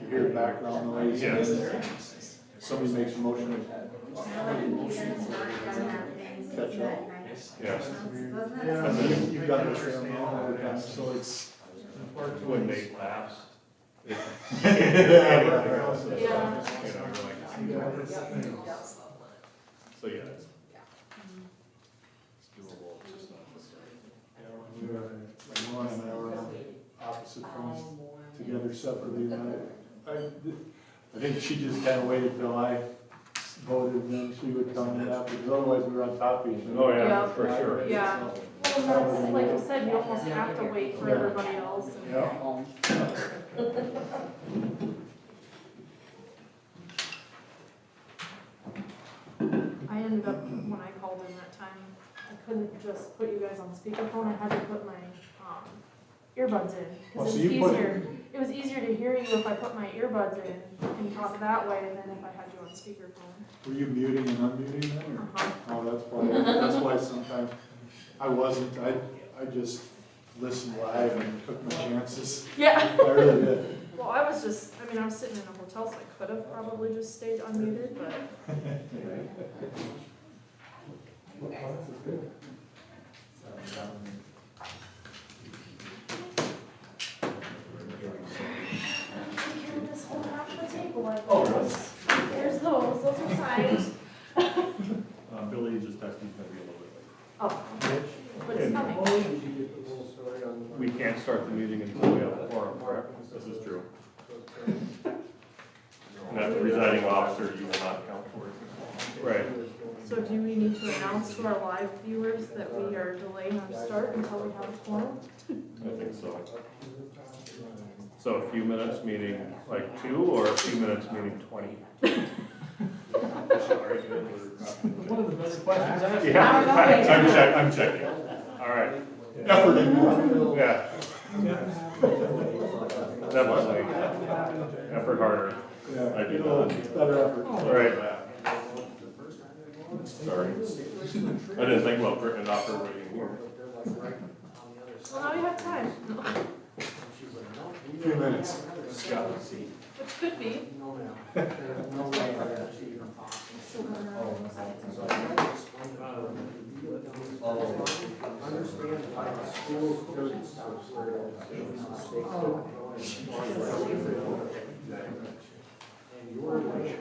You hear background noise. Yes. Somebody makes a motion to catch up. Yes. Yeah, and then you've got the trail now all the time, so it's. When Nate laughs. Yeah. Everything else is, you know, you're like, so yeah. It's doable, it's just not. My mom and I were on opposite phones together separately, and I think she just kind of waited till I voted, and then she would come in after, because otherwise we were on top of each other. Oh, yeah, Yeah. for sure. Yeah. Well, that's, like you said, you almost have to wait for everybody else. And Yeah. I ended up, when I called in that time, I couldn't just put you guys on speakerphone, I had to put my, earbuds in. Oh, Cause so it was you put- easier, it was easier to hear you if I put my earbuds in and talk that way than if I had you on speakerphone. Were you muting and unmuting then, or? Uh-huh. Oh, that's why sometimes I wasn't, I just listened live and took my chances. Yeah. I really did. Well, I was just, I mean, I was sitting in a hotel, so I could have probably just stayed unmuted, but. This whole half of the table, like. Oh, really? There's those are signed. Billy just texted he's gonna be a little bit late. Oh, but it's coming. We can't start the meeting until we have a quorum, correct? This is true. And as the presiding officer, you will not count for it. Right. So do we need to announce to our live viewers that we are delaying our start until we have a quorum? I think so. So a few minutes meaning like 2, or a few minutes meaning 20? One of the better questions asked. Yeah, I'm checking. All right. Effort in Yeah. Definitely. Effort harder. Yeah, I do a little not. better effort. All right. Sorry. I didn't think about printing it off for waiting here. Well, now you have time, A few minutes. Scott. which could be.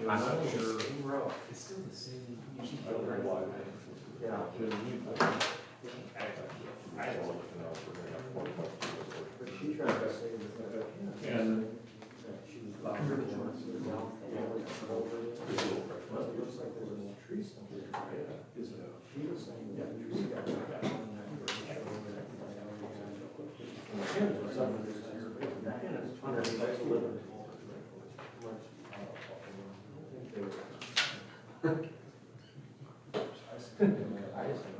I'm not sure. It's still the same. I don't know why. Yeah. But she tried to say that. And Looks like there's a tree somewhere. She was saying that the tree got cut down.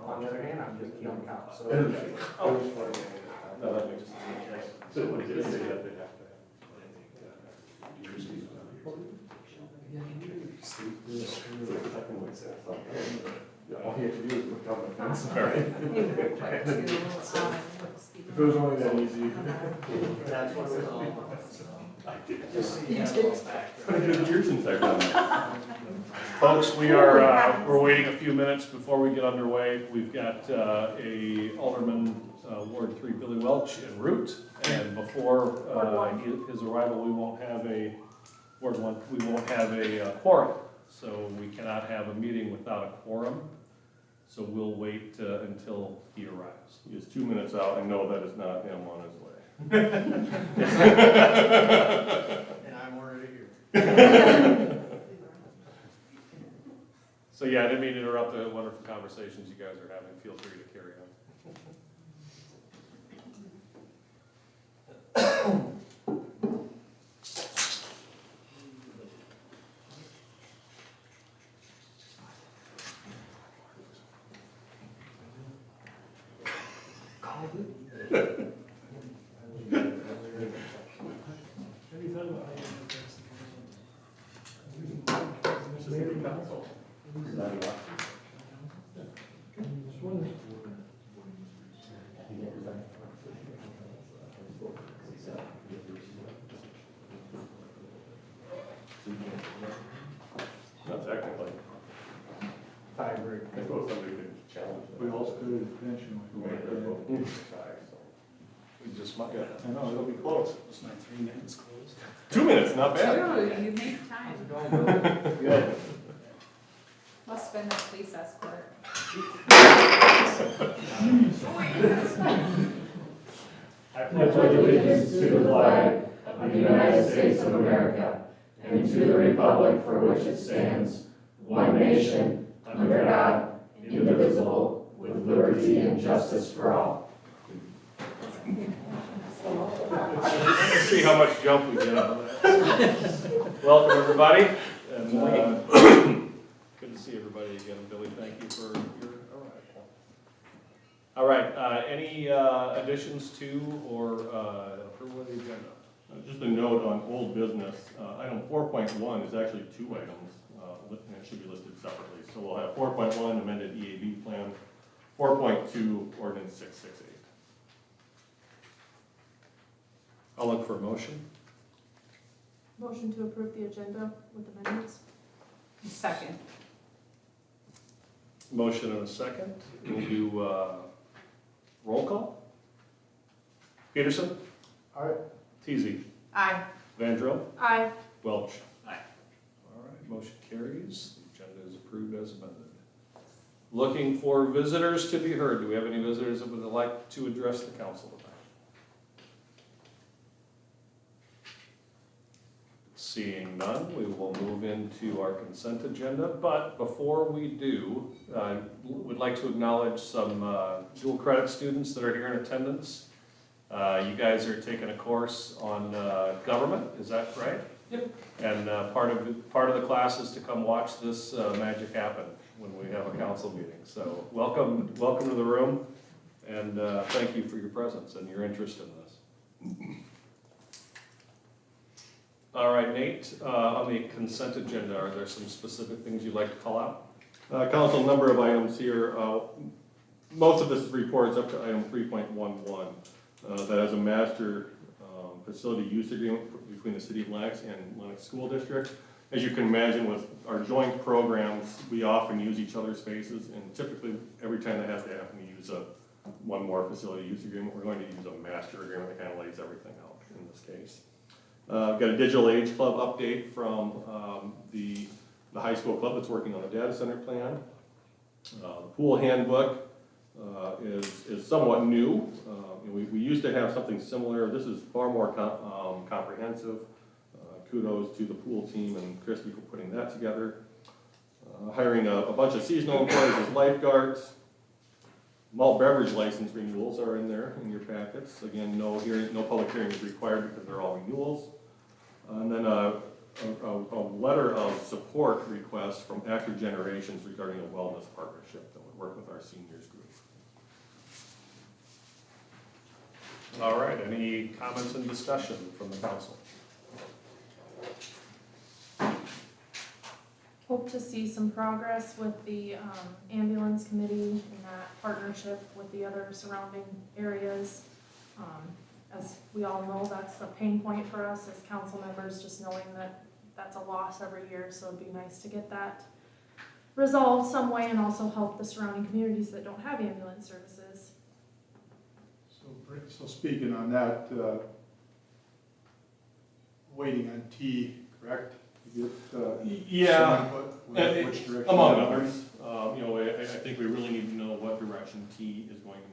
On the other hand, I'm just keeping count, so. No, that makes sense. So what did it say that they have to all you have to do is look down the fence. All right. If it was only that easy. That's what it was all about. Just so you have it all back. It's been a good year since I've done that. Folks, we're waiting a few minutes before we get underway. We've got a Alderman, Ward 3, Billy Welch en route, and before his arrival, we won't have a Ward 1, we won't have a quorum. So we cannot have a meeting without a quorum. So we'll wait until he arrives. He is 2 minutes out, and no, that is not him on his way. And I'm already here. So yeah, I didn't mean to interrupt the wonderful conversations you guys are having. Feel free to carry on. Not technically. Tie break. I suppose somebody could challenge We also could eventually. it. We just might. I know, it'll be close. Was my 3 minutes closed? 2 minutes, not bad. Dude, you make time. Good. Must have been a police escort. I pledge allegiance to the flag of the United States of America and to the republic for which it stands, one nation, under God, indivisible, with liberty and justice for all. Let's see how much jump we get out of that. Welcome, everybody, and good to see everybody again. Billy, thank you for your arrival. All right, any additions to or approval of the agenda? Just a note on old business, item 4.1 is actually 2 items, and it should be listed separately. So we'll have 4.1 amended EAB plan, 4.2 ordinance 668. I'll look for a motion. Motion to approve the agenda with amendments. Second. Motion and a second. We'll do roll call. Peterson? Aye. Teasy? Aye. Vandrow? Aye. Welch? Aye. All right, motion carries. The agenda is approved as amended. Looking for visitors to be heard. Do we have any visitors that would like to address the council tonight? Seeing none, we will move into our consent agenda, but before we do, I would like to acknowledge some dual credit students that are here in attendance. You guys are taking a course on government, is that right? Yep. And part of the class is to come watch this magic happen when we have a council meeting. So welcome to the room, and thank you for your presence and your interest in this. All right, Nate, on the consent agenda, are there some specific things you'd like to call out? Council, number of items here. Most of this report is up to item 3.11. That has a master facility use agreement between the city of Lennox and Lennox School District. As you can imagine, with our joint programs, we often use each other's spaces, and typically every time that has to happen, we use one more facility use agreement. We're going to use a master agreement that kind of lays everything out in this case. Got a Digital Age Club update from the high school club that's working on a data center plan. The pool handbook is somewhat new. We used to have something similar. This is far more comprehensive. Kudos to the pool team and Christy for putting that together. Hiring a bunch of seasonal employees as lifeguards. Malt beverage license renewals are in there in your packets. Again, no public hearing is required because they're all renewals. And then a letter of support request from Active Generations regarding a wellness partnership that would work with our seniors group. All right, any comments and discussion from the council? Hope to see some progress with the ambulance committee and that partnership with the other surrounding areas. As we all know, that's a pain point for us as council members, just knowing that that's a loss every year, so it'd be nice to get that resolved some way and also help the surrounding communities that don't have ambulance services. So speaking on that, waiting on T, correct? To get, Yeah. some input, which direction? Among others, I think we really need to know what direction T is going to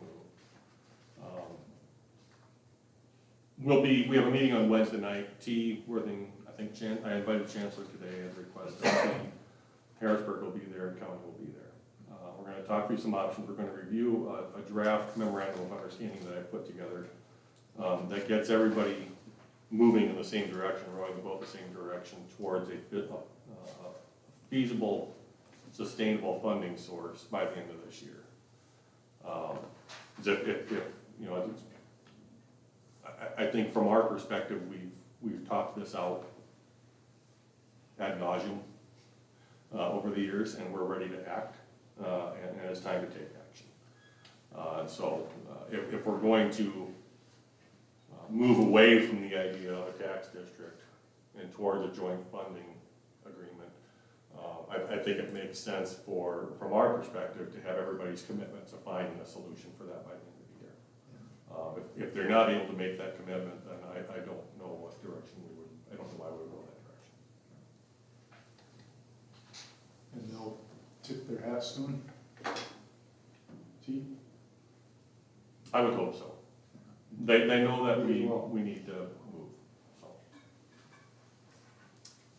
move. We have a meeting on Wednesday night. T, Worthing, I invited the Chancellor today as requested. Harrisburg will be there, and County will be there. We're going to talk through some options. We're going to review a draft memorandum of understanding that I put together that gets everybody moving in the same direction, rowing the boat the same direction towards a feasible, sustainable funding source by the end of this year. I think from our perspective, we've talked this out ad nauseum over the years, and we're ready to act, and it's time to take action. So if we're going to move away from the idea of a tax district and towards a joint funding agreement. I think it makes sense from our perspective, to have everybody's commitment to finding a solution for that by the end of the year. If they're not able to make that commitment, then I don't know what direction I don't know why we would go that direction. And they'll tip their hat soon? Chief? I would hope so. They know that we need to move, so.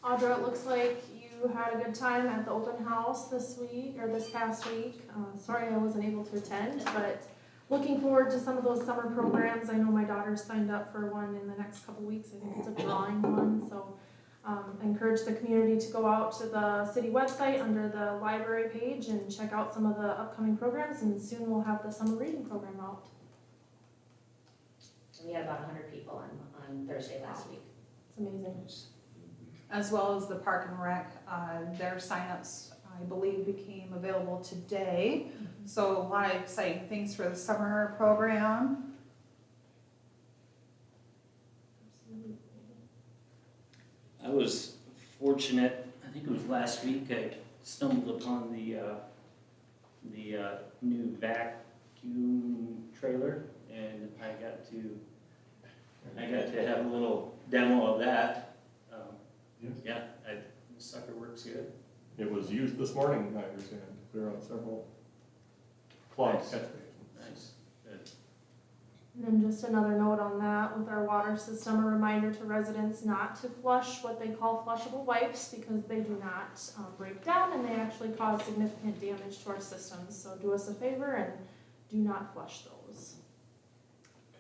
Audra, it looks like you had a good time at the open house this week, or this past week. Sorry I wasn't able to attend, but looking forward to some of those summer programs. I know my daughter's signed up for one in the next couple weeks. I think it's a drawing one, so I encourage the community to go out to the city website under the library page and check out some of the upcoming programs, and soon we'll have the summer reading program out. We had about 100 people on Thursday last week. It's amazing. As well as the Park and Rec, their signups, I believe, became available today. So a lot of exciting things for the summer program. I was fortunate, I think it was last week, I stumbled upon the new vacuum trailer, and I got to have a little demo of that. Yeah, the sucker works good. It was used this morning, I understand, to clear out several clogged Nice. catch basins. Nice, good. And then just another note on that, with our water system, a reminder to residents not to flush what they call flushable wipes, because they do not break down and they actually cause significant damage to our systems. So do us a favor and do not flush those.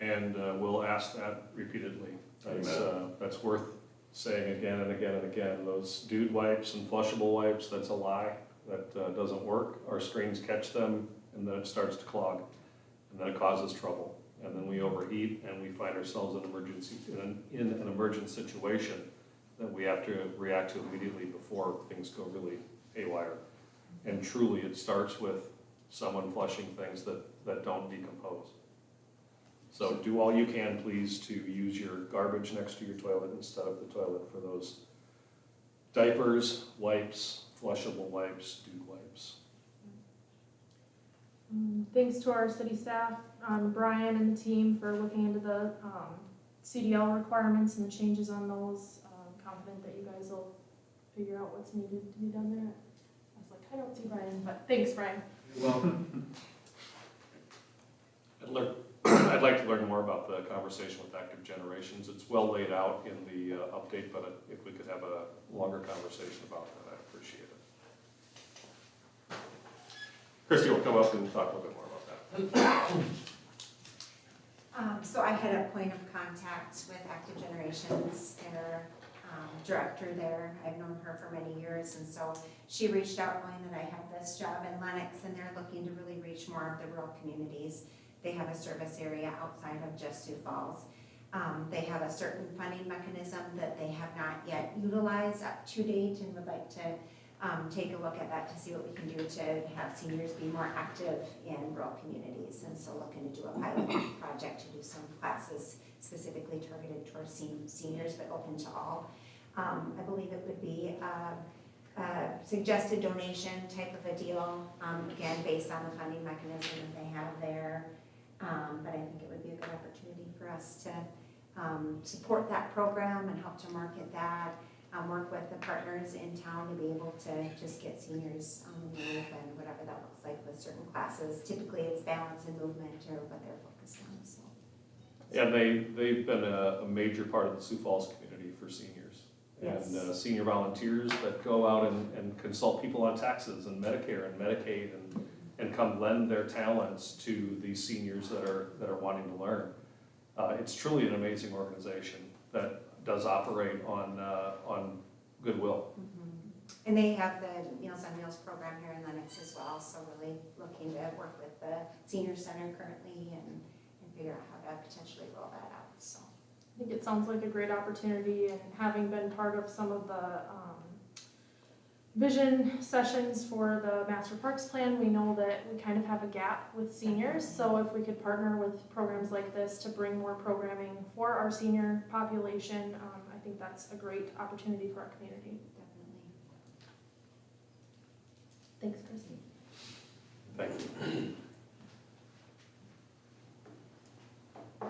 And we'll ask that repeatedly. That's worth saying again and again and again. Those dude wipes and flushable wipes, that's a lie. That doesn't work. Our screens catch them, and then it starts to clog, and then it causes trouble. And then we overheat, and we find ourselves in an emergent situation that we have to react to immediately before things go really haywire. And truly, it starts with someone flushing things that don't decompose. So do all you can, please, to use your garbage next to your toilet instead of the toilet for those diapers, wipes, flushable wipes, dude wipes. Thanks to our city staff, Brian and the team, for looking into the CDL requirements and the changes on those. Confident that you guys will figure out what's needed to be done there. I was like, I don't see Brian, but thanks, Brian. You're welcome. I'd like to learn more about the conversation with Active Generations. It's well laid out in the update, but if we could have a longer conversation about that, I'd appreciate it. Christie will come up and talk a little bit more about that. So I had a point of contact with Active Generations, their director there. I've known her for many years, and so she reached out knowing that I had this job in Lennox, and they're looking to really reach more of the rural communities. They have a service area outside of just Sioux Falls. They have a certain funding mechanism that they have not yet utilized up to date, and would like to take a look at that to see what we can do to have seniors be more active in rural communities. And so looking to do a pilot project to do some classes specifically targeted towards seniors, but open to all. I believe it would be a suggested donation type of a deal, again, based on the funding mechanism that they have there. But I think it would be a good opportunity for us to support that program and help to market that, work with the partners in town to be able to just get seniors on the move and whatever that looks like with certain classes. Typically it's balance and movement or what they're focused on, so. And they've been a major part of the Sioux Falls community for seniors. Yes. And senior volunteers that go out and consult people on taxes and Medicare and Medicaid and come lend their talents to these seniors that are wanting to learn. It's truly an amazing organization that does operate on goodwill. Mm-hmm. And they have the Meals on Wheels program here in Lennox as well, so really looking to work with the senior center currently and figure out how to potentially roll that out, so. I think it sounds like a great opportunity, and having been part of some of the vision sessions for the Master Parks Plan, we know that we kind of have a gap with seniors. So if we could partner with programs like this to bring more programming for our senior population, I think that's a great opportunity for our community. Definitely. Thanks, Christy. Thank you.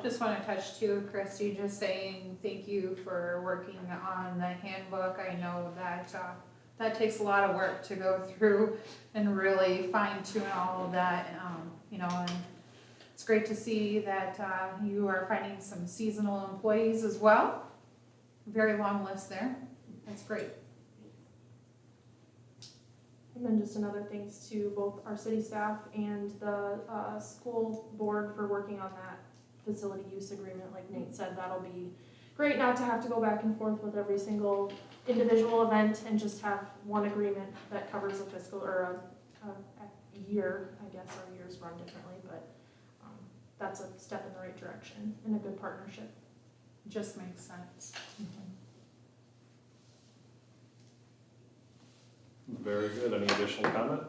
Just want to touch too, Christy, just saying thank you for working on the handbook. I know that that takes a lot of work to go through and really fine tune all of that, you know, and it's great to see that you are finding some seasonal employees as well. Very long list there. That's great. And then just another thanks to both our city staff and the school board for working on that facility use agreement. Like Nate said, that'll be great not to have to go back and forth with every single individual event and just have one agreement that covers a fiscal or a year, I guess. Our years run differently, but that's a step in the right direction and a good partnership. Just makes sense. Very good. Any additional comment?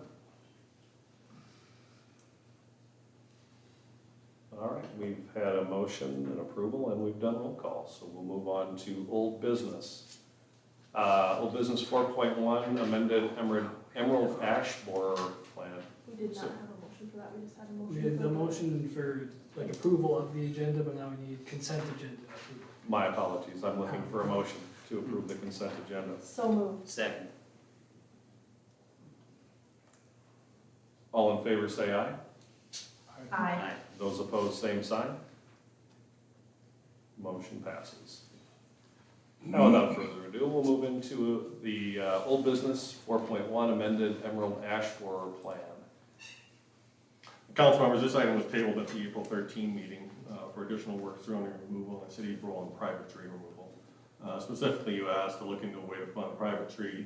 All right, we've had a motion and approval, and we've done roll call, so we'll move on to old business. Old business 4.1, amended Emerald Ash Borer Plan. We did not have a motion for that. We just had a motion. We had for the motion for like approval of the agenda, but now we need consent agenda approval. My apologies, I'm looking for a motion to approve the consent agenda. So moved. Second. All in favor, say aye. Aye. Those opposed, same sign. Motion passes. Now, without further ado, we'll move into the old business 4.1, amended Emerald Ash Borer Plan. Council members, this item was tabled at the April 13 meeting for additional work surrounding removal and city role in private tree removal. Specifically, you asked to look into a way to fund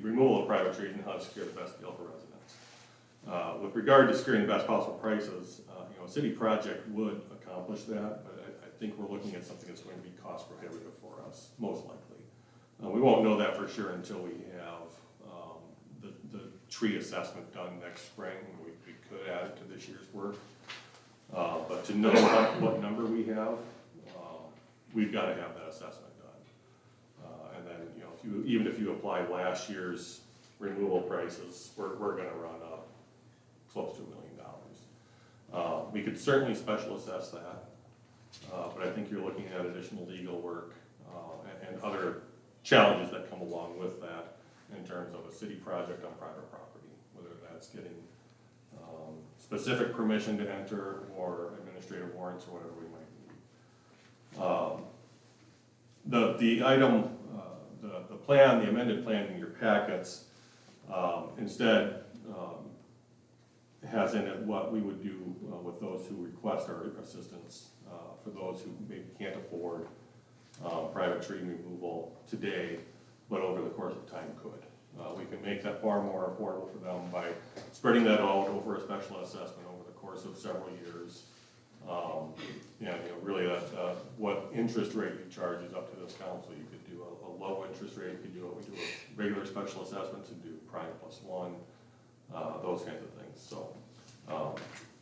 removal of private trees and how to secure the best deal for residents. With regard to securing the best possible prices, a city project would accomplish that, but I think we're looking at something that's going to be cost prohibitive for us, most likely. We won't know that for sure until we have the tree assessment done next spring. We could add it to this year's work. But to know what number we have, we've got to have that assessment done. And then, even if you apply last year's removal prices, we're going to run up close to $1 million. We could certainly special assess that, but I think you're looking at additional legal work and other challenges that come along with that in terms of a city project on private property, whether that's getting specific permission to enter or administrative warrants or whatever we might need. The item, the plan, the amended plan in your packets, instead has in it what we would do with those who request our assistance, for those who maybe can't afford private tree removal today, but over the course of time could. We can make that far more affordable for them by spreading that out over a special assessment over the course of several years. Really what interest rate you charge is up to this council. You could do a low interest rate, you could do what we do with regular special assessments and do prime +1, those kinds of things. So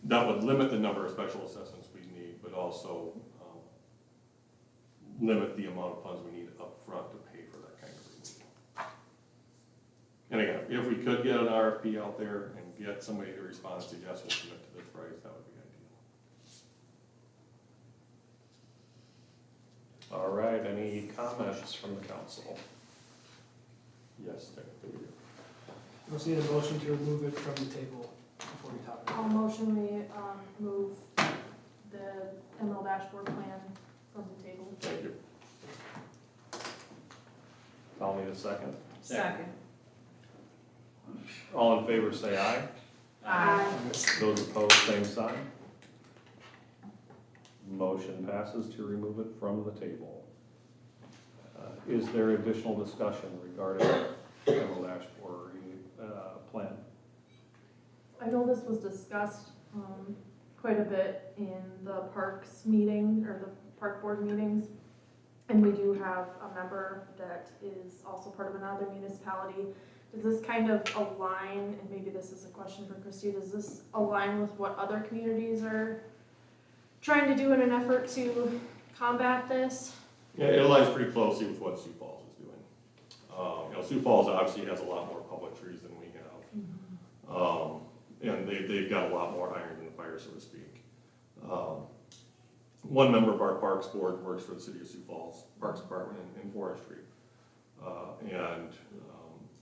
that would limit the number of special assessments we need, but also limit the amount of funds we need up front to pay for that kind of removal. And again, if we could get an RFP out there and get somebody to respond and suggest we'll commit to this price, that would be ideal. All right, any comments from the council? Yes, technically we do. We also need a motion to remove it from the table before we talk about I'll motion we move the Emerald Ash Borer Plan from the table. Thank you. I'll need a second. Second. All in favor, say aye. Aye. Those opposed, same sign. Motion passes to remove it from the table. Is there additional discussion regarding Emerald Ash Borer plan? I know this was discussed quite a bit in the parks meeting, or the park board meetings. And we do have a member that is also part of another municipality. Does this kind of align, and maybe this is a question for Christy, does this align with what other communities are trying to do in an effort to combat this? Yeah, it aligns pretty closely with what Sioux Falls is doing. Sioux Falls obviously has a lot more public trees than we And they've got a lot more iron in the fire, so to speak. One member of our Parks Board works for the City of Sioux Falls Parks Department in forestry. And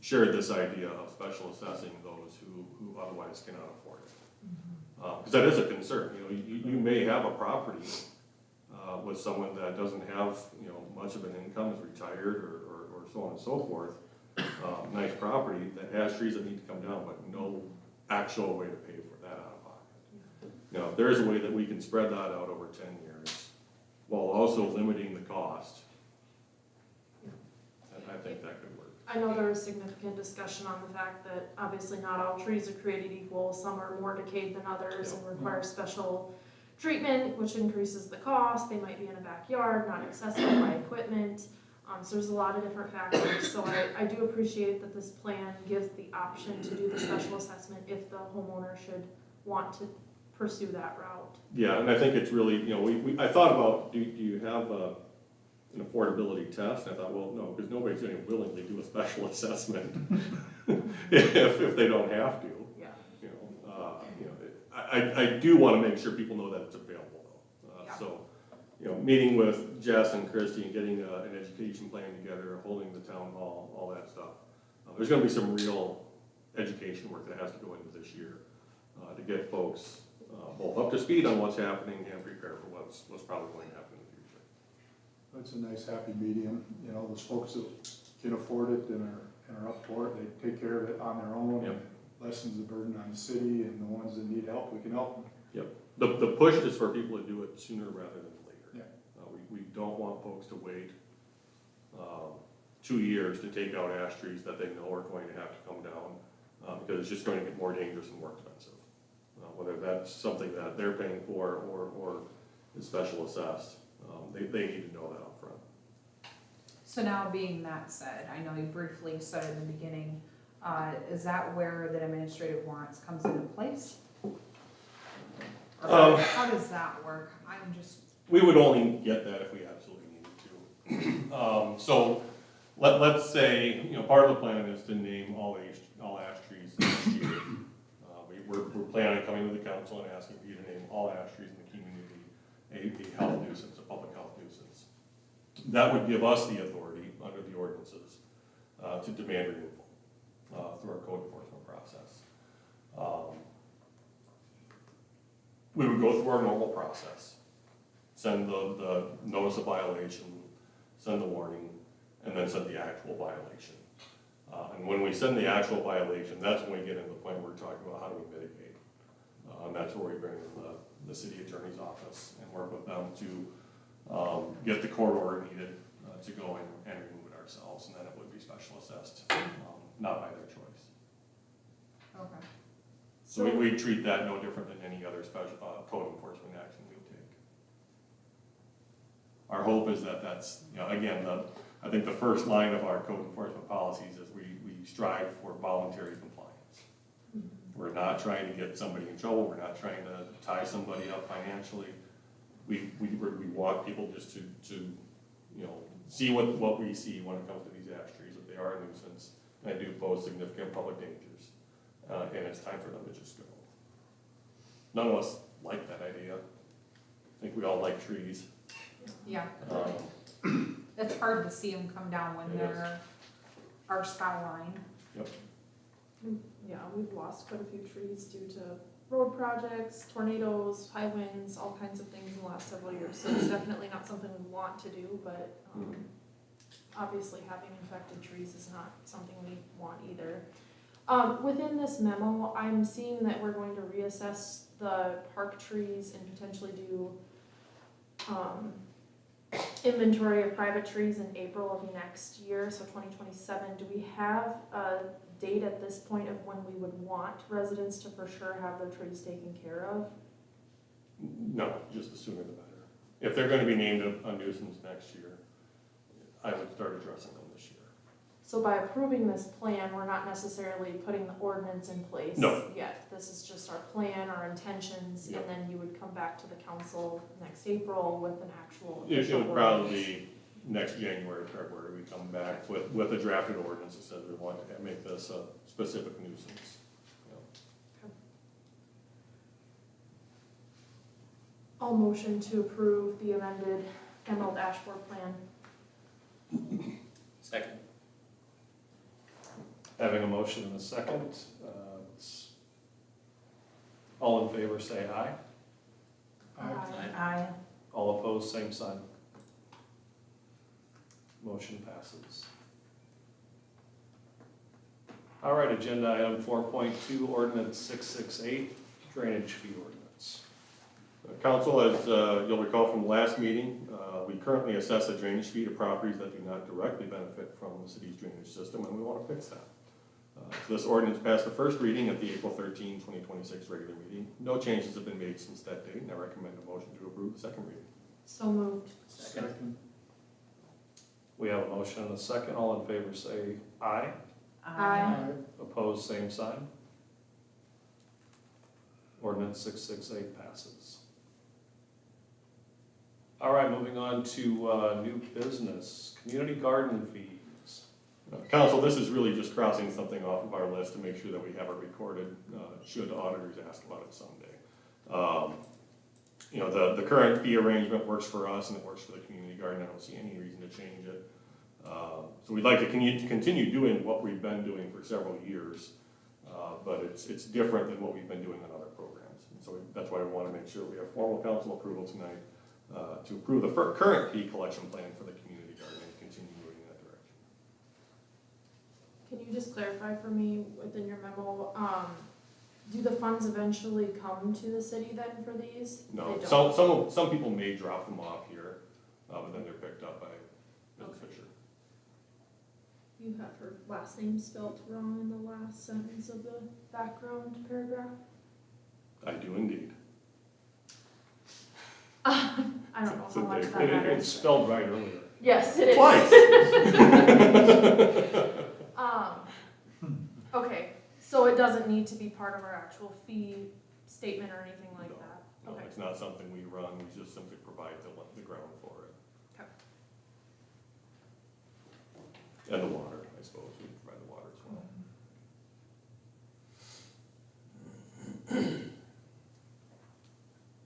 shared this idea of special assessing those who otherwise cannot afford it. Because that is a concern. You may have a property with someone that doesn't have, much of an income, is retired or so on and so forth. Nice property that has trees that need to come down, but no actual way to pay for that out of pocket. Now, if there is a way that we can spread that out over 10 years, while also limiting the cost, I think that could work. I know there was significant discussion on the fact that obviously not all trees are created equal. Some are more decayed than others and require special treatment, which increases the cost. They might be in a backyard, not accessible by equipment. So there's a lot of different factors. So I do appreciate that this plan gives the option to do the special assessment if the homeowner should want to pursue that route. Yeah, and I think it's really, I thought about, do you have an affordability test? And I thought, well, no, because nobody's going to willingly do a special assessment if they don't have to. Yeah. I do want to make sure people know that it's available though. So, meeting with Jess and Christy and getting an education plan together, holding the town hall, all that stuff. There's going to be some real education work that has to go into this year to get folks both up to speed on what's happening and prepare for what's probably going to happen in the future. It's a nice happy medium, those folks that can afford it and are up for it, they take care of it on their own. Yep. And lessens the burden on the city, and the ones that need help, we can help them. Yep. The push is for people to do it sooner rather than later. Yeah. We don't want folks to wait 2 years to take out ash trees that they know are going to have to come down because it's just going to get more dangerous and more expensive. Whether that's something that they're paying for or is special assessed, they need to know that up front. So now being that said, I know you briefly said in the beginning, is that where the administrative warrants comes into place? Or how does that work? We would only get that if we absolutely needed to. So let's say, part of the plan is to name all ash trees next year. We're planning on coming to the council and asking for you to name all ash trees in the community a health nuisance, a public health nuisance. That would give us the authority under the ordinances to demand removal through our code enforcement process. We would go through our normal process, send the notice of violation, send the warning, and then send the actual violation. And when we send the actual violation, that's when we get into the point where we're talking about how do we mitigate. And that's where we bring in the city attorney's office and work with them to get the court order needed to go and remove it ourselves, and then it would be special assessed, not by their choice. Okay. So we treat that no different than any other special code enforcement action we take. Our hope is that that's, again, I think the first line of our code enforcement policies is we strive for voluntary compliance. Mm-hmm. We're not trying to get somebody in trouble. We're not trying to tie somebody up financially. We want people just to see what we see when it comes to these ash trees, that they are a nuisance and they do pose significant public dangers. And it's time for them to just go. None of us like that idea. I think we all like trees. Yeah. It's hard to see them come down when they're our skyline. Yep. Yeah, we've lost quite a few trees due to road projects, tornadoes, high winds, all kinds of things in the last several years. So it's definitely not something we want to do, but obviously having infected trees is not something we want either. Within this memo, I'm seeing that we're going to reassess the park trees and potentially do inventory of private trees in April of next year, so 2027. Do we have a date at this point of when we would want residents to for sure have their trees taken care of? No, just the sooner the better. If they're going to be named a nuisance next year, I would start addressing them this year. So by approving this plan, we're not necessarily putting the ordinance in place yet. This is just our plan, our intentions, and then you would come back to the council next April with an actual It official would probably ordinance. be next January, February, we come back with a drafted ordinance that says we want to make this a specific nuisance. I'll motion to approve the amended Emerald Dashboard Plan. Second. Having a motion and a second, all in favor say aye. Aye. All opposed, same sign. Motion passes. All right, agenda item 4.2, ordinance 668, drainage fee ordinance. Council, as you'll recall from last meeting, we currently assess a drainage fee to properties that do not directly benefit from the city's drainage system, and we want to fix that. So this ordinance passed the first reading at the April 13, 2026 regular meeting. No changes have been made since that date, and I recommend a motion to approve the second reading. So moved. Second. We have a motion and a second. All in favor say aye. Aye. Opposed, same sign. Ordinance 668 passes. All right, moving on to new business, community garden fees. Council, this is really just crossing something off of our list to make sure that we have it recorded, should the auditors ask about it someday. You know, the current fee arrangement works for us and it works for the community garden. I don't see any reason to change it. So we'd like to continue doing what we've been doing for several years, but it's different than what we've been doing on other programs. And so that's why we want to make sure we have formal council approval tonight to approve the current fee collection plan for the community garden and continue moving in that direction. Can you just clarify for me within your memo, do the funds eventually come to the city then for these? No, They don't. some people may drop them off here, but then they're picked up by Ms. Fisher. You have her last name spelled wrong in the last sentence of the background paragraph? I do indeed. I don't know So how much Dave, that It's matters. spelled right earlier. Yes, it is. Okay, so it doesn't need to be part of our actual fee statement or anything like No, that? No, Okay. it's not something we run, we just simply provide the ground for it. Okay. And the water, I suppose, we provide the water as well.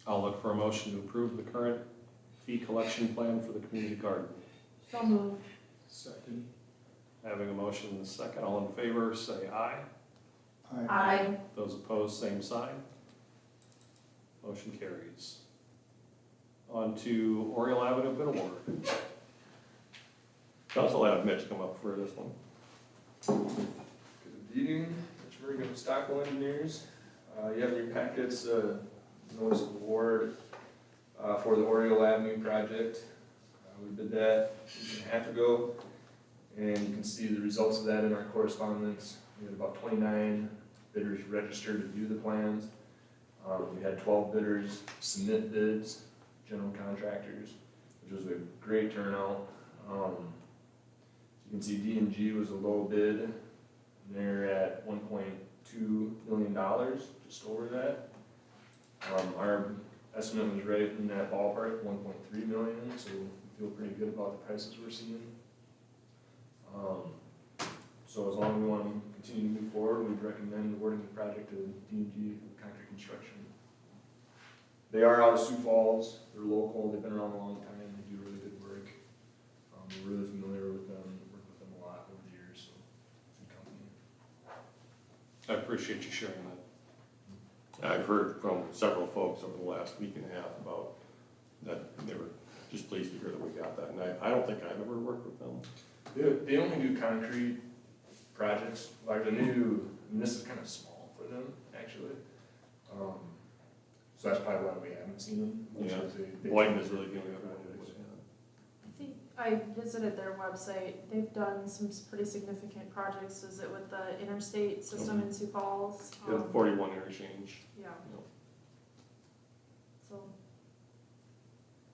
I'll look for a motion to approve the current fee collection plan for the community garden. So moved. Second. Having a motion and a second, all in favor say aye. Aye. Those opposed, same sign. Motion carries. On to Oriole Avenue bid award. Council, I have Mitch come up for this one. Good evening, Mitch Murray of Stockwell Engineers. You have in your packets a notice of award for the Oriole Avenue project. We did that a week and a half ago, and you can see the results of that in our correspondence. We had about 29 bidders registered to view the plans. We had 12 bidders submit bids, general contractors, which was a great turnout. You can see D&G was a low bid. They're at $1.2 million, just over that. Our estimate was right in that ballpark, 1.3 million, so we feel pretty good about the prices we're seeing. So as long as we want to continue to move forward, we'd recommend awarding the project to D&G Concrete Construction. They are out of Sioux Falls, they're local, they've been around a long time, they do really good work. We're really familiar with them, worked with them a lot over the years, so good company. I appreciate you sharing that. I've heard from several folks over the last week and a half about that they were just pleased to hear that we got that, and I don't think I've ever worked with them. They only do concrete projects, like they do, and this is kind of small for them, actually. So that's probably why we haven't seen them. Yeah. They- Whiten is really the only other one. I think I visited their website. They've done some pretty significant projects. Is it with the interstate system in Sioux Falls? Yeah, 41 interchange. Yeah, Yep. so,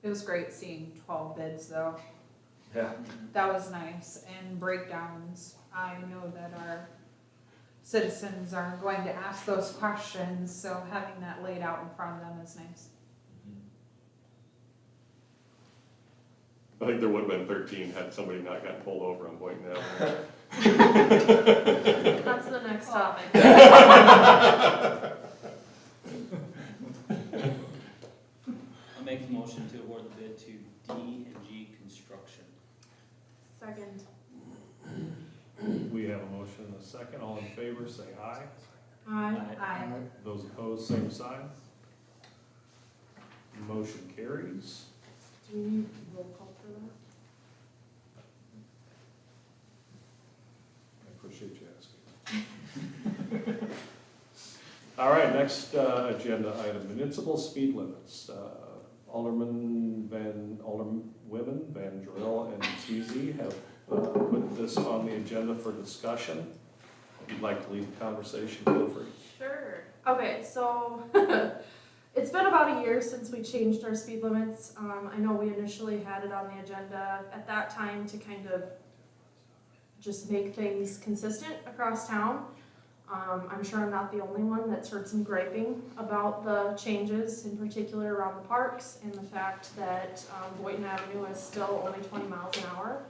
It was great seeing 12 bids though. Yeah, That was nice, and breakdowns. I know that our citizens are going to ask those questions, so having that laid out in front of them is nice. I think there would have been 13 had somebody not gotten pulled over on Boynton Avenue. that's the next topic. second. All in favor, say aye. Aye. Those opposed, same sign. Motion carries. Do we need roll call for that? I appreciate you asking. All right, next agenda item, municipal speed limits. Alderwomen Van Drill and TZ have put this on the agenda for discussion. If you'd like to lead the conversation, feel free. Sure. Okay, so it's been about a year since we changed our speed limits. I know we initially had it on the agenda at that time to kind of just make things consistent across town. I'm sure I'm not the only one that's heard some griping about the changes, in particular around the parks and the fact that Boynton Avenue is still only 20 miles an hour.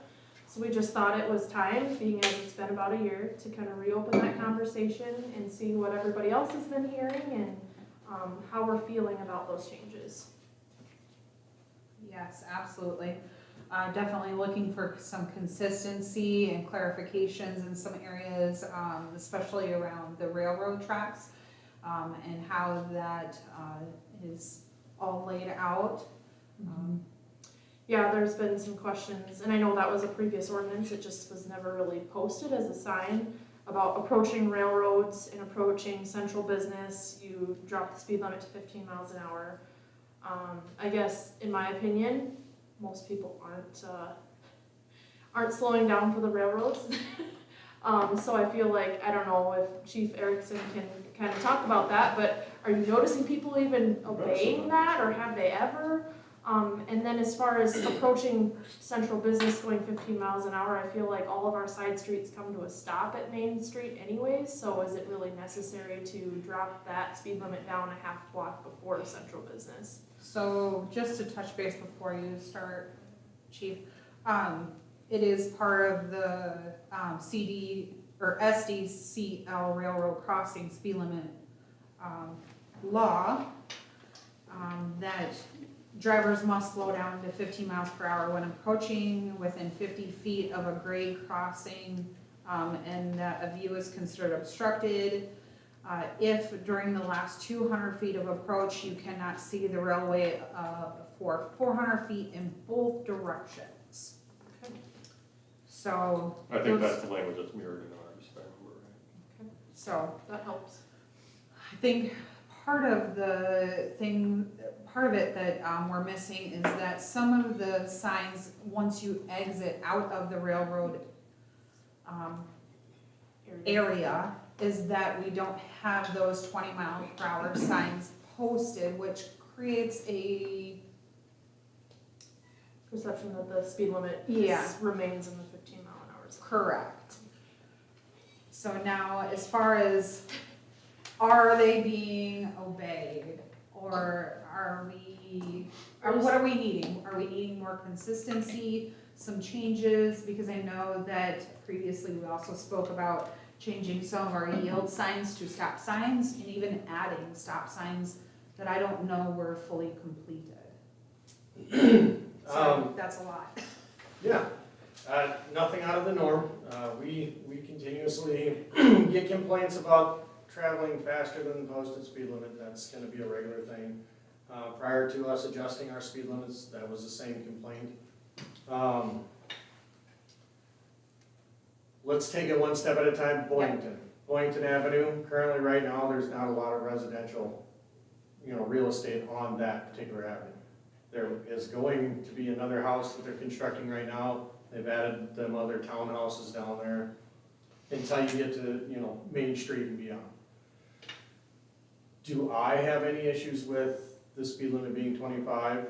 So we just thought it was time, being as it's been about a year, to kind of reopen that conversation and see what everybody else has been hearing and how we're feeling about those changes. Yes, absolutely. Definitely looking for some consistency and clarifications in some areas, especially around the railroad tracks, and how that is all laid out. Yeah, there's been some questions, and I know that was a previous ordinance, it just was never really posted as a sign about approaching railroads and approaching central business. You drop the speed limit to 15 miles an hour. I guess, in my opinion, most people aren't slowing down for the railroads. So I feel like, I don't know if Chief Erickson can kind of talk about that, but are you noticing people even obeying that, or have they ever? And then as far as approaching central business going 15 miles an hour, I feel like all of our side streets come to a stop at Main Street anyways, so is it really necessary to drop that speed limit down a half block before central business? So just to touch base before you start, Chief, it is part of the CD or SDCL Railroad Crossing speed limit law that drivers must slow down to 15 miles per hour when approaching within 50 feet of a grade crossing, and that a view is considered obstructed. If during the last 200 feet of approach you cannot see the railway for 400 feet in both directions. So I think that's the language that's mirrored in ours, if I remember right. So That helps. I think part of it that we're missing is that some of the signs, once you exit out of the railroad area, is that we don't have those 20 mile per hour signs posted, which creates a Perception that the speed limit remains in the 15 mile an hour zone. correct. So now, as far as, are they being obeyed, or what are we needing? Are we needing more consistency, some changes? Because I know that previously we also spoke about changing some of our yield signs to stop signs, and even adding stop signs that I don't know were fully completed. So that's a lot. Yeah, nothing out of the norm. We continuously get complaints about traveling faster than the posted speed limit. That's gonna be a regular thing. Prior to us adjusting our speed limits, that was the same complaint. Let's take it one step at a time. Boynton Avenue, currently right now, there's not a lot of residential, real estate on that particular avenue. There is going to be another house that they're constructing right now. They've added them other townhouses down there until you get to, Main Street and beyond. Do I have any issues with the speed limit being 25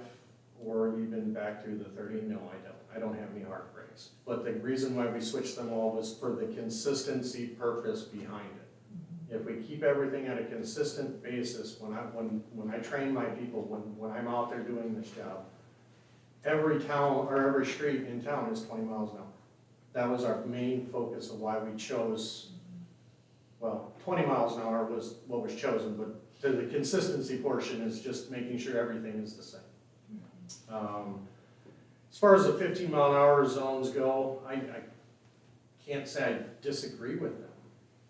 or even back to the 30? No, I don't. I don't have any heartbreaks. But the reason why we switched them all was for the consistency purpose behind it. If we keep everything at a consistent basis, when I train my people, when I'm out there doing this job, every town or every street in town is 20 miles an hour. That was our main focus of why we chose, 20 miles an hour was what was chosen, but the consistency portion is just making sure everything is the same. As far as the 15 mile an hour zones go, I can't say I disagree with them.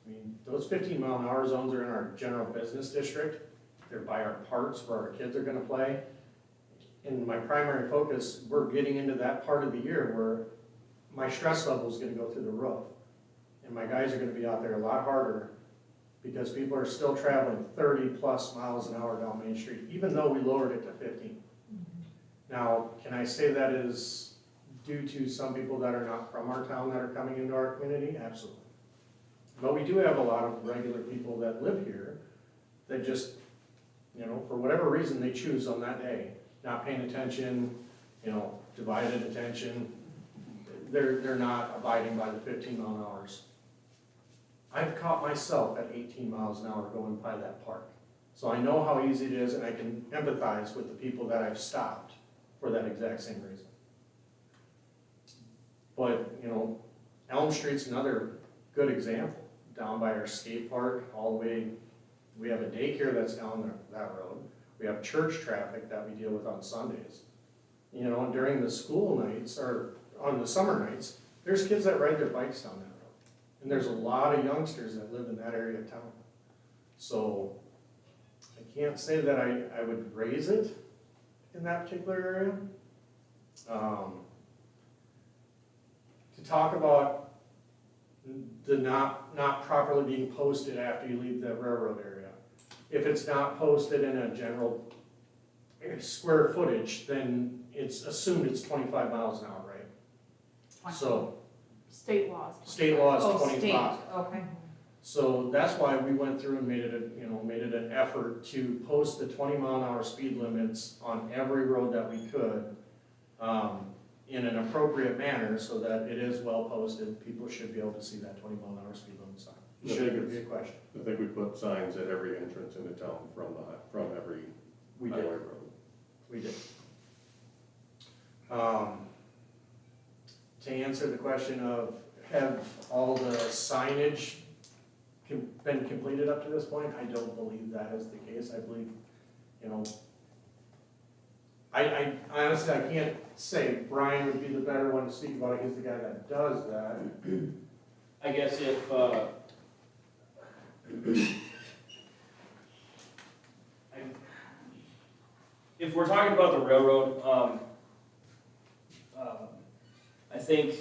I mean, those 15-mile-an-hour zones are in our general business district. They're by our parks where our kids are gonna play. And my primary focus, we're getting into that part of the year where my stress level is gonna go through the roof. And my guys are gonna be out there a lot harder because people are still traveling 30+ miles an hour down Main Street, even though we lowered it to 15. Now, can I say that is due to some people that are not from our town that are coming into our community? Absolutely. But we do have a lot of regular people that live here that just, you know, for whatever reason they choose on that day, not paying attention, you know, divided attention. They're not abiding by the 15 mile an hours. I've caught myself at 18 miles an hour going by that park. So I know how easy it is, and I can empathize with the people that I've stopped for that exact same reason. But, you know, Elm Street's another good example. Down by our skate park, all the way, we have a daycare that's down that road. We have church traffic that we deal with on Sundays. You know, and during the school nights, or on the summer nights, there's kids that ride their bikes down that road. And there's a lot of youngsters that live in that area of town. So I can't say that I would raise it in that particular area. To talk about the not properly being posted after you leave the railroad area. If it's not posted in a general square footage, then it's assumed it's 25 miles an hour, right? So State laws. state law is Oh, 25. state, okay. So that's why we went through and made it an effort to post the 20 mile an hour speed limits on every road that we could, in an appropriate manner so that it is well posted. People should be able to see that 20 mile an hour speed limit sign. Shouldn't be a question. I think we put signs at every entrance into town from every We highway did, road. we did. To answer the question of, have all the signage been completed up to this point? I don't believe that is the case. I believe, you know, I honestly, I can't say. Brian would be the better one to speak about it. He's the guy that does that. I guess if we're talking about the railroad, I think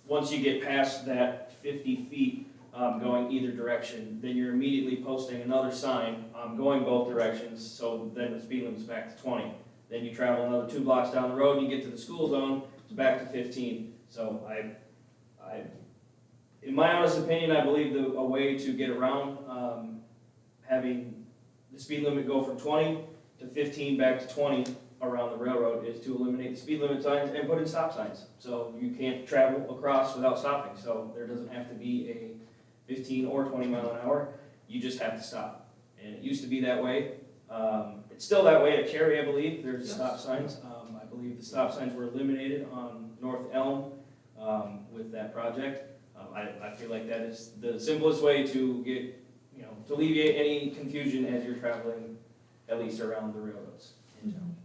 once you get past that 50 feet going either direction, then you're immediately posting another sign going both directions, so then the speed limit's back to 20. Then you travel another 2 blocks down the road, and you get to the school zone, it's back to 15. So in my honest opinion, I believe a way to get around having the speed limit go from 20 to 15 back to 20 around the railroad is to eliminate the speed limit signs and put in stop signs. So you can't travel across without stopping. So there doesn't have to be a 15 or 20 mile an hour. You just have to stop. And it used to be that way. It's still that way at Cherry, I believe. There's stop signs. I believe the stop signs were eliminated on North Elm with that project. I feel like that is the simplest way to get, to alleviate any confusion as you're traveling, at least around the railroads in town.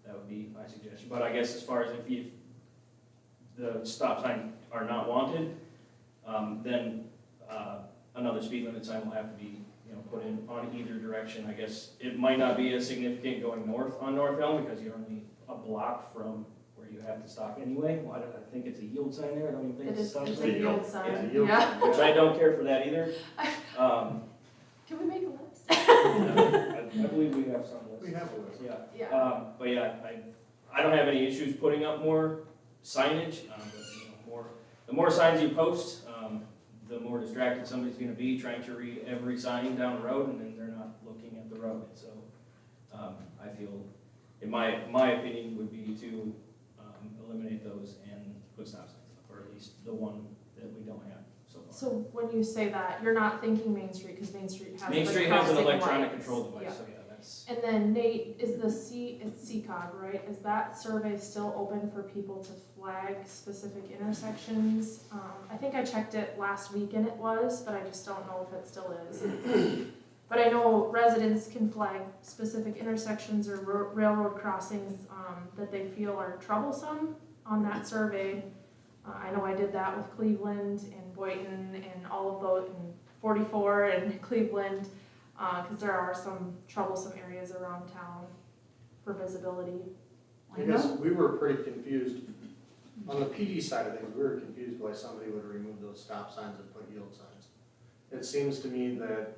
That would be my suggestion. But I guess as far as if the stop signs are not wanted, then another speed limit sign will have to be put in on either direction. I guess it might not be as significant going north on North Elm because you're only a block from where you have to stop anyway. Well, I think it's a yield sign there. I don't even think it's a stop sign. It's a yield sign. It's a yield Yeah. Which I don't care for that either. Can we make a list? I believe we have some lists. We have a list. Yeah. Yeah. But yeah, I don't have any issues putting up more signage. But, the more signs you post, the more distracted somebody's going to be trying to read every sign down the road, and then they're not looking at the road. So I feel, in my opinion, would be to eliminate those and put stop signs up, or at least the one that we don't have so far. So when you say that, you're not thinking Main Street, because Main Street has Main the Street has an crossing electronic lights. control device, Yeah. so yeah, that's. And then Nate, is it's CCOG, right? Is that survey still open for people to flag specific intersections? I think I checked it last week and it was, but I just don't know if it still is. But I know residents can flag specific intersections or railroad crossings that they feel are troublesome on that survey. I know I did that with Cleveland and Boynton and all of those, and 44 and Cleveland, because there are some troublesome areas around town for visibility. I guess we were pretty confused. On the PD side of things, we were confused why somebody would remove those stop signs and put yield signs. It seems to me that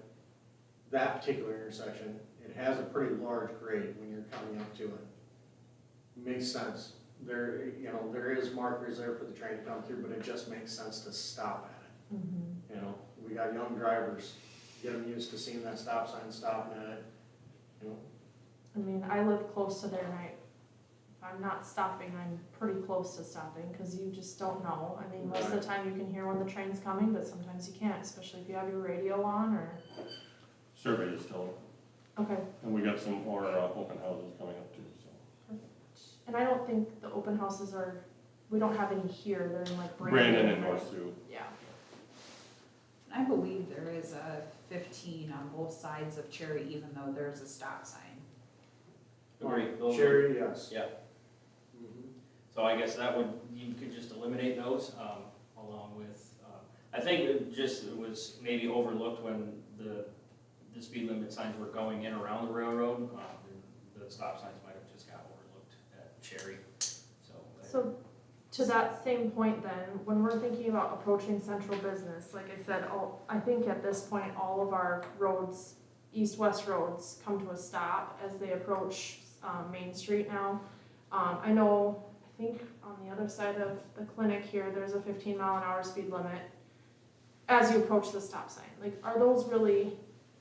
that particular intersection, it has a pretty large grade when you're coming up to it. Makes sense. There, you know, there is markers there for the train to come through, but it just makes sense to stop at it. You know, we got young drivers, get them used to seeing that stop sign, stopping at it, you know. I mean, I live close to there, and if I'm not stopping, I'm pretty close to stopping, because you just don't know. I mean, most of the time you can hear when the train's coming, but sometimes you can't, especially if you have your radio on, or, Survey is still, okay. and we got some more open houses coming up too, so. And I don't think the open houses we don't have any here, they're in like Brandon and North Sioux. Yeah. I believe there is a 15 on both sides of Cherry, even though there's a stop sign. Agree. Those are- Cherry, yes. Yeah. Mhm. So I guess that would, you could just eliminate those, along with, I think it was maybe overlooked when the speed limit signs were going in around the railroad. The stop signs might have just got overlooked at Cherry, so. So, to that same point then, when we're thinking about approaching central business, like I said, I think at this point, all of our roads, east-west roads, come to a stop as they approach Main Street now. I know, I think on the other side of the clinic here, there's a 15-mile-an-hour speed limit as you approach the stop sign. Like, are those really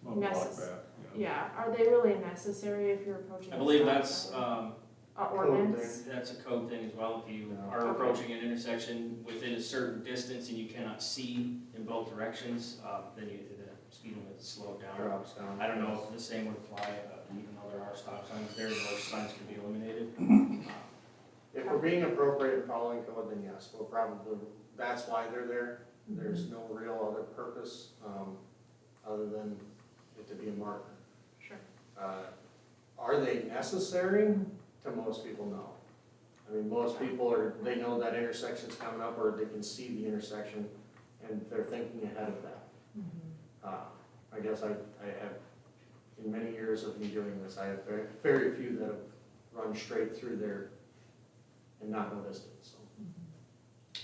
Well, block necessary? back, Yeah, are they really necessary if you're approaching? I a believe stop that's, sign? Ordinance? that's a code thing as well. If you Yeah. are approaching an intersection within a certain distance and you cannot see in both directions, then the speed limit is slowed down. Drops down. I don't know if the same would apply, even though there are stop signs there, those signs can be eliminated. If we're being appropriate and following code, then yes, we'll probably, that's why they're there. There's no real other purpose, other than it to be a marker. Sure. Are they necessary? To most people, no. I mean, most people they know that intersection's coming up, or they can see the intersection, and they're thinking ahead of that. I guess I have, in many years of me doing this, I have very few that have run straight through there and not noticed it, so.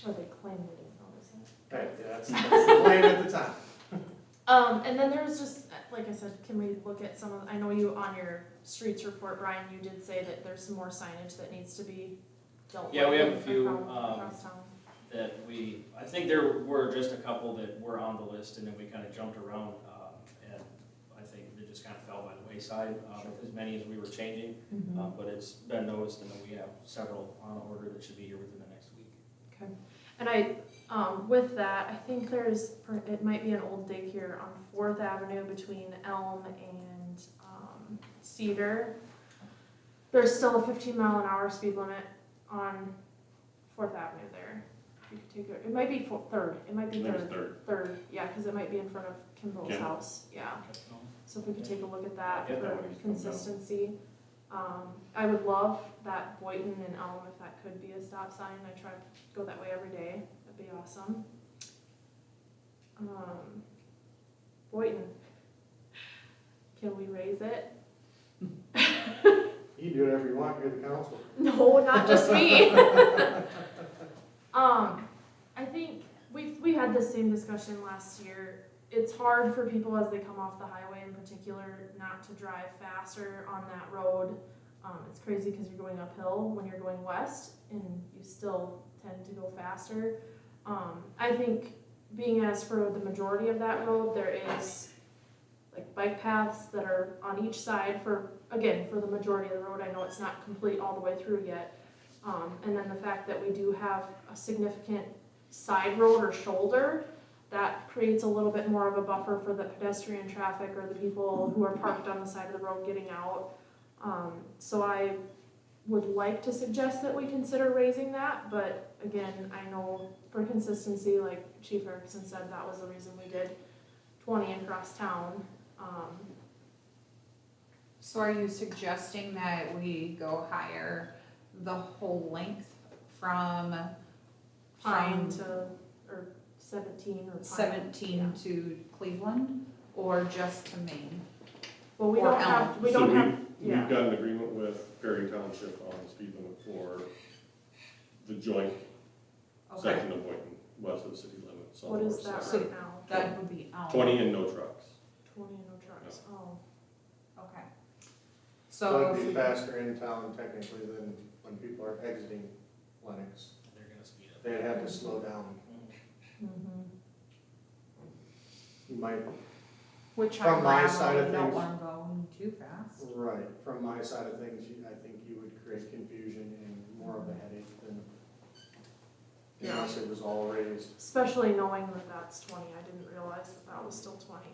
Or they claim they didn't notice it. Hey, that's the claim at the time. And then there's just, like I said, can we look at some of, I know you, on your streets report, Brian, you did say that there's some more signage that needs to be dealt with. Yeah, we have a few, across town. that I think there were just a couple that were on the list and then we kind of jumped around, and I think they just kind of fell by the wayside, with as many as we were changing. But it's been noticed and then we have several on order that should be here within the next week. Okay, and with that, I think it might be an old dig here on 4th Avenue between Elm and Cedar. There's still a 15-mile-an-hour speed limit on 4th Avenue there. You could take it might be 3rd, it might be I think it's 3rd. 3rd, yeah, because it might be in front of Kimball's Kimball. house, yeah. So if we could take a look at that Yeah, that for one needs to come down. consistency. I would love that Boynton and Elm, if that could be a stop sign. I try to go that way every day. That'd be awesome. Boynton, can we raise it? You can do whatever you want, you're the council. No, not just me. I think we had the same discussion last year. It's hard for people as they come off the highway in particular not to drive faster on that road. It's crazy because you're going uphill when you're going west and you still tend to go faster. I think being as for the majority of that road, there is like bike paths that are on each side for the majority of the road. I know it's not complete all the way through yet. And then the fact that we do have a significant side road or shoulder, that creates a little bit more of a buffer for the pedestrian traffic or the people who are parked on the side of the road getting out. So I would like to suggest that we consider raising that, but again, I know for consistency, like Chief Erickson said, that was the reason we did 20 across town. So are you suggesting that we go higher the whole length from Pine to, or 17 or Pine. 17 to Cleveland, or just to Maine? Well, we or don't have, Elm. we So don't have, we've yeah, got an agreement with Perry Township on the speed limit for the joint Okay, section of Boynton, west of the city limits. on what the is north that side. right now? that would be Elm. 20 and no trucks. 20 and no trucks, oh. Okay. So So, it'd be faster in town technically than when people are exiting Lennox. They're gonna speed up. They'd have to slow down. Mhm. You might, which From on my gravel, side of you don't things- want them going too fast. right, from my side of things, I think you would create confusion and more of a headache than unless it was all raised. Especially knowing that that's 20, I didn't realize that that was still 20.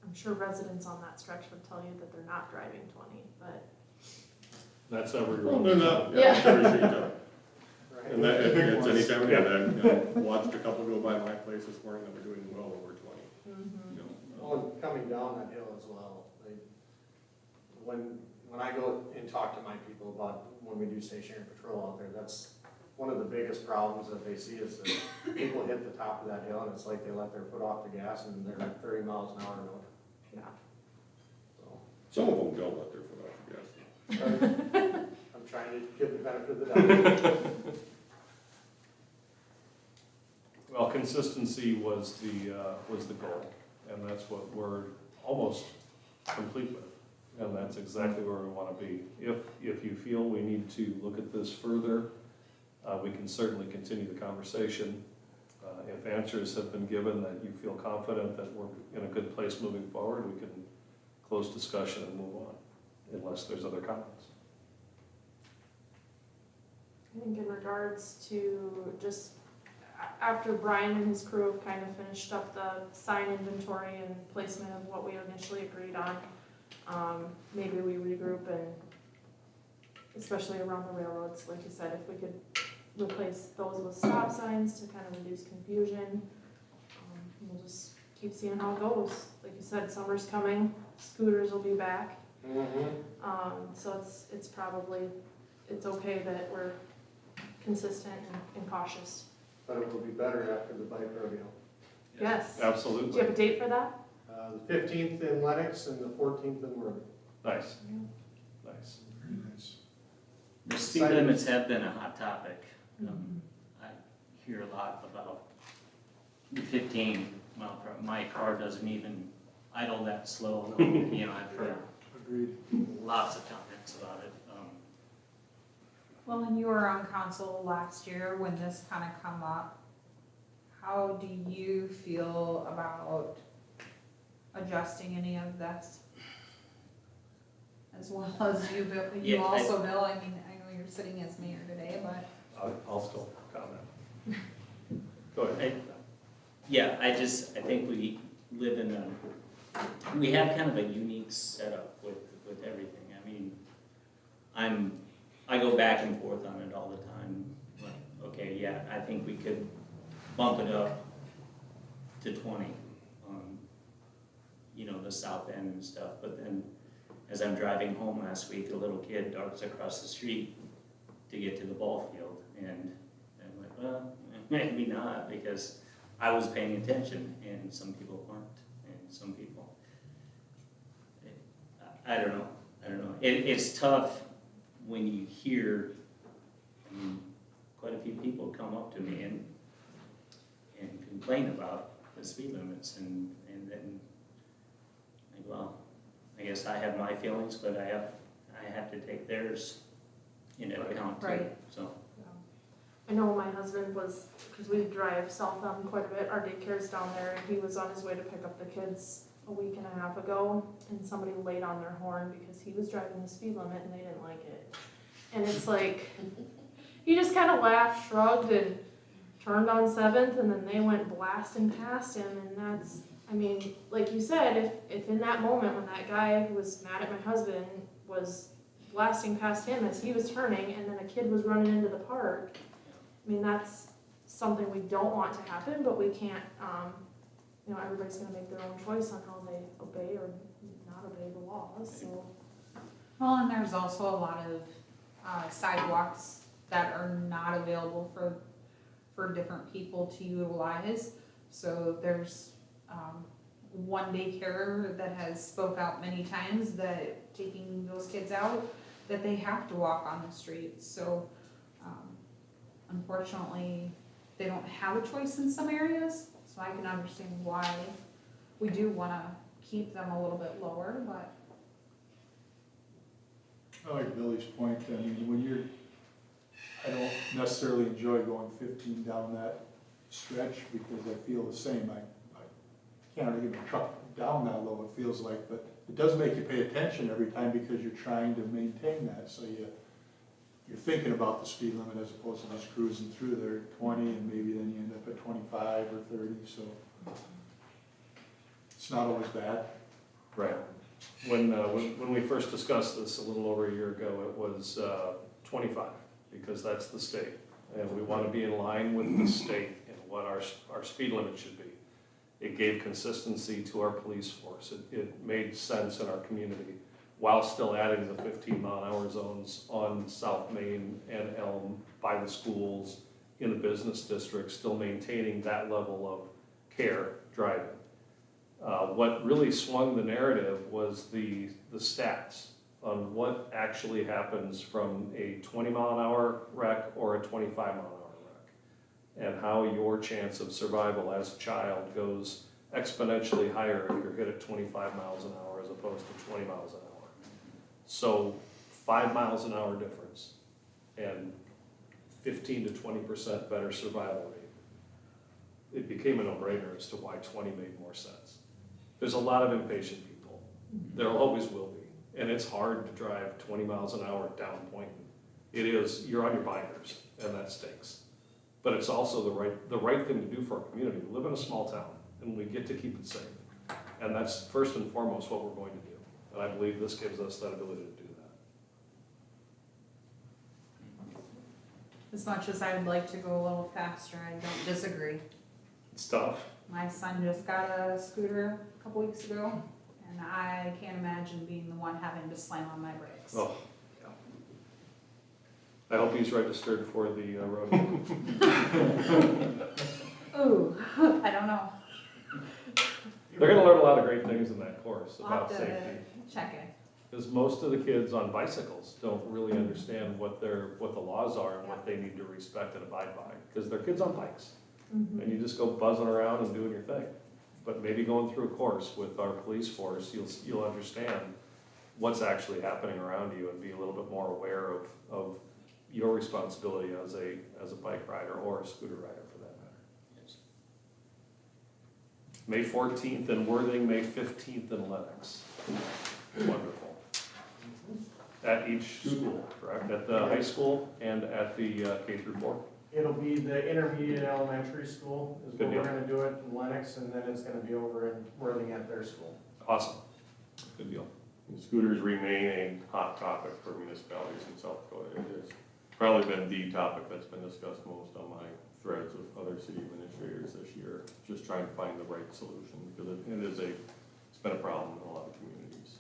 I'm sure residents on that stretch would tell you that they're not driving 20, but. That's everyone. They're not, Yeah. I'm pretty sure you don't. Right? And that, it's anytime, I watched a couple go by my place this morning that were doing well over 20. Mhm. You know, Well, and coming down that hill as well, like, when I go and talk to my people about when we do stationary patrol out there, that's one of the biggest problems that they see is that people hit the top of that hill and it's like they let their foot off the gas and they're at 30 miles an hour road. Yeah. So, Some of them don't let their foot off the gas. I'm trying to give the benefit of the doubt. Well, consistency was the goal, and that's what we're almost complete with. And that's exactly where we want to be. If you feel we need to look at this further, we can certainly continue the conversation. If answers have been given that you feel confident that we're in a good place moving forward, we can close discussion and move on, unless there's other comments. I think in regards to just, after Brian and his crew have kind of finished up the sign inventory and placement of what we initially agreed on, maybe we regroup and, especially around the railroads, like you said, if we could replace those with stop signs to kind of reduce confusion. We'll just keep seeing how it goes. Like you said, summer's coming, scooters will be back. So it's probably, it's okay that we're consistent and cautious. But it will be better after the bike rodeo. Yes. Do Absolutely. you have a date for that? The 15th in Lennox and the 14th in Worthing. Nice. Nice. The speed limits have been a hot topic. I hear a lot about the 15 mile per, my car doesn't even idle that slow. You know, I've heard Agreed. lots of comments about it. Well, and you were on council last year when this kind of come up. How do you feel about adjusting any of this? As well as you, Bill, you Yeah, also, Bill, I mean, I know you're sitting as mayor today, but. I'll still comment. Go ahead. Yeah, I think we live in we have kind of a unique setup with everything. I mean, I go back and forth on it all the time. Like, okay, yeah, I think we could bump it up to 20 on, you know, the south end and stuff. But then, as I'm driving home last week, a little kid darts across the street to get to the ball field, and I'm like, well, maybe not, because I was paying attention, and some people weren't, and some people, I don't know. It's tough when you hear, I mean, quite a few people come up to me and complain about the speed limits, and then, like, well, I guess I have my feelings, but I have to take theirs into account too, Right. so. I know my husband was, because we drive south quite a bit, our daycare's down there, and he was on his way to pick up the kids a week and a half ago, and somebody laid on their horn because he was driving the speed limit and they didn't like it. And it's like, he just kind of laughed, shrugged, and turned on 7th, and then they went blasting past him, and that's, I mean, like you said, if in that moment when that guy who was mad at my husband was blasting past him as he was turning, and then a kid was running into the park, I mean, that's something we don't want to happen, but we can't, you know, everybody's gonna make their own choice on how they obey or not obey the laws, so. Well, and there's also a lot of sidewalks that are not available for different people to utilize. So there's, one daycare that has spoke out many times that taking those kids out, that they have to walk on the streets. So, unfortunately, they don't have a choice in some areas, so I can understand why we do wanna keep them a little bit lower, but I like Billy's point, I mean, when you're, I don't necessarily enjoy going 15 down that stretch because I feel the same. I can't even truck down that low, it feels like, but it does make you pay attention every time because you're trying to maintain that, so you're thinking about the speed limit as opposed to just cruising through there at 20 and maybe then you end up at 25 or 30, so it's not always bad. Right. When we first discussed this a little over a year ago, it was 25, because that's the state. And we want to be in line with the state and what our speed limit should be. It gave consistency to our police force. It made sense in our community, while still adding the 15-mile-an-hour zones on South Main and Elm by the schools, in the business district, still maintaining that level of care driving. What really swung the narrative was the stats on what actually happens from a 20-mile-an-hour wreck or a 25-mile-an-hour wreck, and how your chance of survival as a child goes exponentially higher if you're hit at 25 miles an hour as opposed to 20 miles an hour. So 5 miles an hour difference and 15 to 20% better survival rate. It became a no-brainer as to why 20 made more sense. There's a lot of impatient people. There always will be. And it's hard to drive 20 miles an hour down Poynton. It is, you're on your binders, and that stinks. But it's also the right thing to do for our community. We live in a small town, and we get to keep it safe. And that's first and foremost what we're going to do. And I believe this gives us that ability to do that. as much as I would like to go a little faster, I don't disagree. It's tough. My son just got a scooter a couple weeks ago, and I can't imagine being the one having to slam on my brakes. Oh, yeah. I hope he's registered for the rodeo. Ooh, I don't know. They're gonna learn a lot of great things in that course I'll have about to safety. check it. Because most of the kids on bicycles don't really understand what the laws are and what they need to respect and abide by, because they're kids on bikes. And you just go buzzing around and doing your thing. But maybe going through a course with our police force, you'll understand what's actually happening around you and be a little bit more aware of your responsibility as a bike rider or a scooter rider for that matter. Yes. May 14th in Worthing, May 15th in Lennox. Wonderful. At each school, correct? At the high school and at the K through 4? It'll be the intermediate elementary school is Good where we're deal. gonna do it in Lennox, and then it's gonna be over in Worthing at their school. Awesome. Good deal. And scooters remain a hot topic for municipalities in South Dakota. It has probably been the topic that's been discussed most on my threads with other city administrators this year, just trying to find the right solution, because it's been a problem in a lot of communities.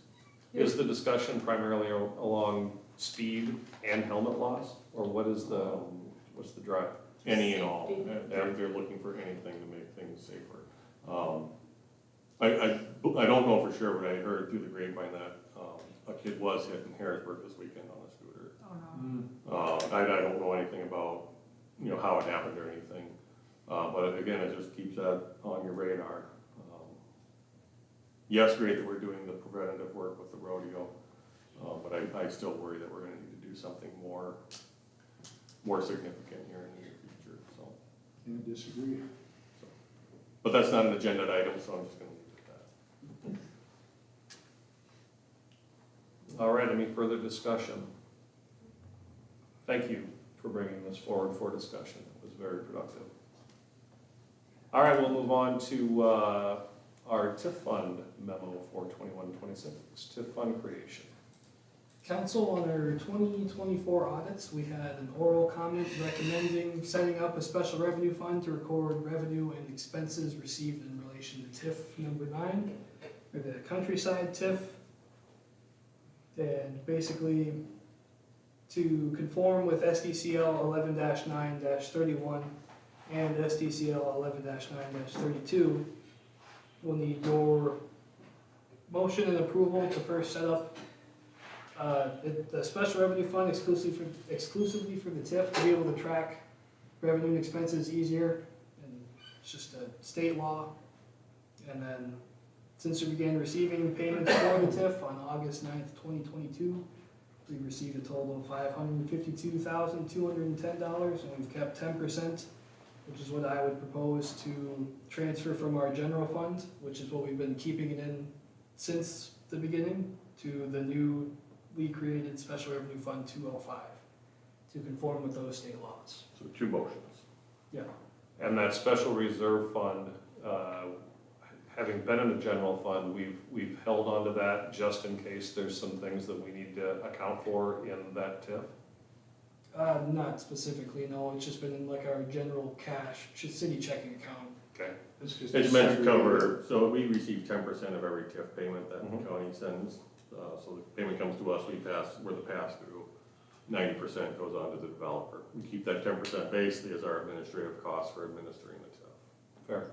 Is the discussion primarily along speed and helmet laws, or what's the drive? Any and all, Safety. they're looking for anything to make things safer. I don't know for sure, but I heard through the grapevine that a kid was hit in Harrisburg this weekend on a scooter. Oh no. I don't know anything about, how it happened or anything, but again, it just keeps that on your radar. Yes, great that we're doing the preventative work with the rodeo, but I still worry that we're gonna need to do something more significant here in the near future, so. Can't disagree. But that's not an agenda item, so I'm just gonna leave it at that. All right, any further discussion? Thank you for bringing this forward for discussion. It was very productive. All right, we'll move on to our TIF fund memo for 21-26, TIF fund creation. Council, on our 2024 audits, we had an oral comment recommending setting up a special revenue fund to record revenue and expenses received in relation to TIF number 9, or the countryside TIF. And basically, to conform with SDCL 11-9-31 and SDCL 11-9-32, we'll need your motion and approval to first set up the special revenue fund exclusively for the TIF to be able to track revenue and expenses easier. And it's just a state law. And then since we began receiving payments for the TIF on August 9th, 2022, we received a total of $552,210, and we've kept 10%, which is what I would propose to transfer from our general fund, which is what we've been keeping it in since the beginning, to the newly created Special Revenue Fund 205, to conform with those state laws. So 2 motions. Yeah. And that special reserve fund, having been in the general fund, we've held on to that just in case there's some things that we need to account for in that TIF. Not specifically, no, it's just been in like our general cash, city checking account. Okay. It's meant to cover, so we receive 10% of every TIF payment that the Mhm. county sends. So the payment comes to us, we're the pass-through. 90% goes on to the developer. We keep that 10% basically as our administrative cost for administering the TIF. Fair.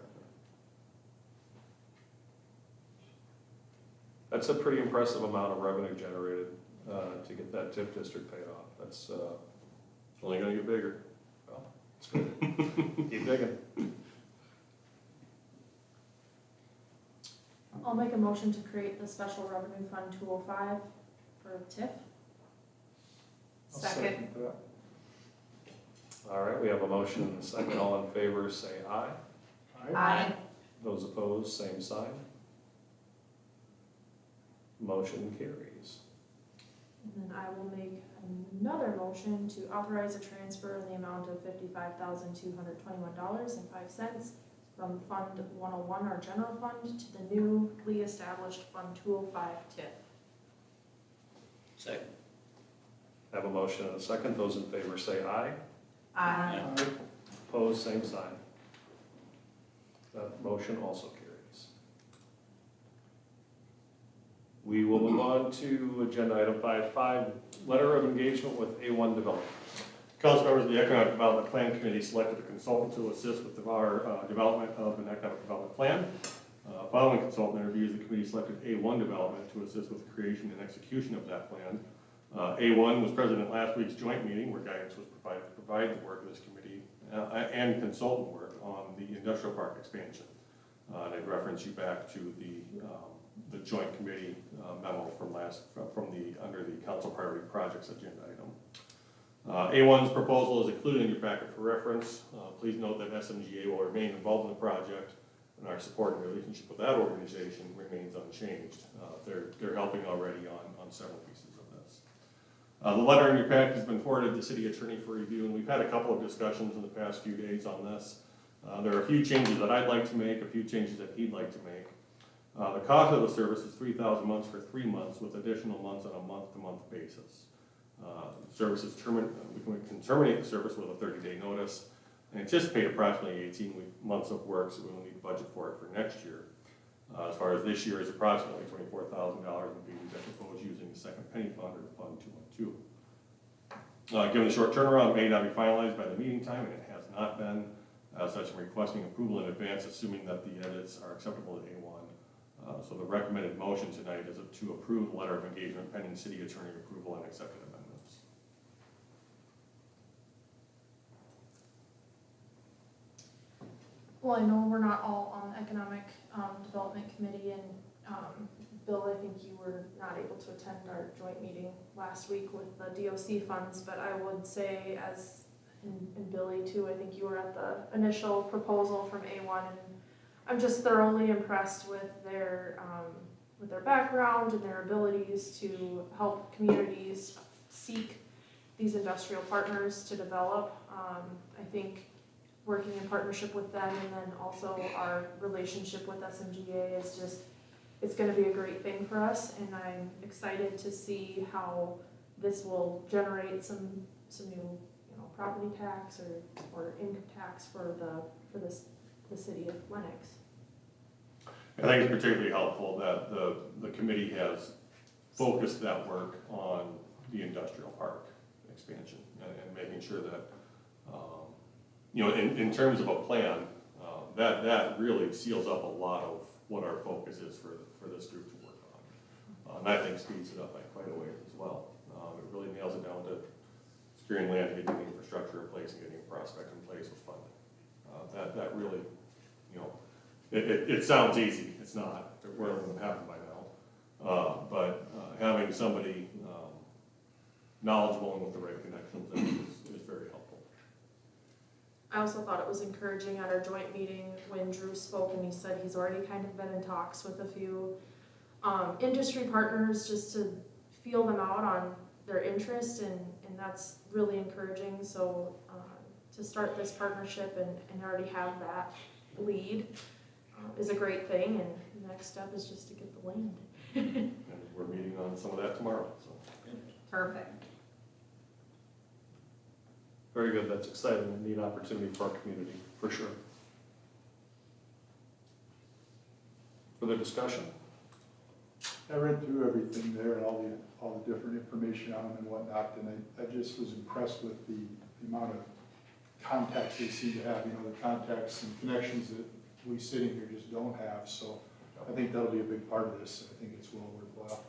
That's a pretty impressive amount of revenue generated to get that TIF district paid off. That's Only gonna get bigger. it's good. Keep digging. I'll make a motion to create the Special Revenue Fund 205 for TIF. Second. All right, we have a motion and a second. All in favor, say aye. Aye. Those opposed, same sign. Motion carries. And then I will make another motion to authorize a transfer in the amount of $55,221.05 from Fund 101, our general fund, to the newly established Fund 205 TIF. Second. I have a motion and a second. Those in favor say aye. Aye. Opposed, same sign. That motion also carries. We will move on to agenda item 5.5, letter of engagement with A1 Development. Council members of the Economic Development Plan Committee selected a consultant to assist with our development of an economic development plan. Following consultant interviews, the committee selected A1 Development to assist with the creation and execution of that plan. A1 was present at last week's joint meeting where guidance was provided to provide the work of this committee and consultant work on the industrial park expansion. And I'd reference you back to the joint committee memo under the council priority projects agenda item. A1's proposal is included in your packet for reference. Please note that SMGA will remain involved in the project, and our support and relationship with that organization remains unchanged. They're helping already on several pieces of this. The letter in your packet has been forwarded to the city attorney for review, and we've had a couple of discussions in the past few days on this. There are a few changes that I'd like to make, a few changes that he'd like to make. The cost of the service is $3,000 months for 3 months with additional months on a month-to-month basis. We can terminate the service with a 30-day notice and anticipate approximately 18 months of work, so we will need to budget for it for next year. As far as this year is approximately $24,000 in fees that propose using the second penny fund or the Fund 212. Given the short turnaround, it may not be finalized by the meeting time, and it has not been. Such, I'm requesting approval in advance, assuming that the edits are acceptable to A1. So the recommended motion tonight is to approve the letter of engagement pending city attorney approval and accepted amendments. Well, I know we're not all on the Economic Development Committee, and Bill, I think you were not able to attend our joint meeting last week with the DOC funds, but I would say, and Billy too, I think you were at the initial proposal from A1, and I'm just thoroughly impressed with their background and their abilities to help communities seek these industrial partners to develop. I think working in partnership with them, and then also our relationship with SMGA is just, it's gonna be a great thing for us, and I'm excited to see how this will generate some new, property tax or income tax for the city of Lennox. I think it's particularly helpful that the committee has focused that work on the industrial park expansion, and making sure that, you know, in terms of a plan, that really seals up a lot of what our focus is for this group to work on. And I think speeds it up by quite a ways as well. It really nails it down to securing land, getting the infrastructure in place, and getting a prospect in place with funding. That really, you know, it sounds easy, it's not, it wouldn't have happened by now. But having somebody knowledgeable and with the right connections is very helpful. I also thought it was encouraging at our joint meeting when Drew spoke and he said he's already kind of been in talks with a few industry partners just to feel them out on their interest, and that's really encouraging. So to start this partnership and already have that lead is a great thing, and the next step is just to get the land. And we're meeting on some of that tomorrow, so. Perfect. Very good, that's exciting, and neat opportunity for our community, for sure. Further discussion? I read through everything there and all the different information on them and whatnot, and I just was impressed with the amount of contacts they seem to have, you know, the contacts and connections that we sitting here just don't have, so I think that'll be a big part of this. I think it's well worthwhile.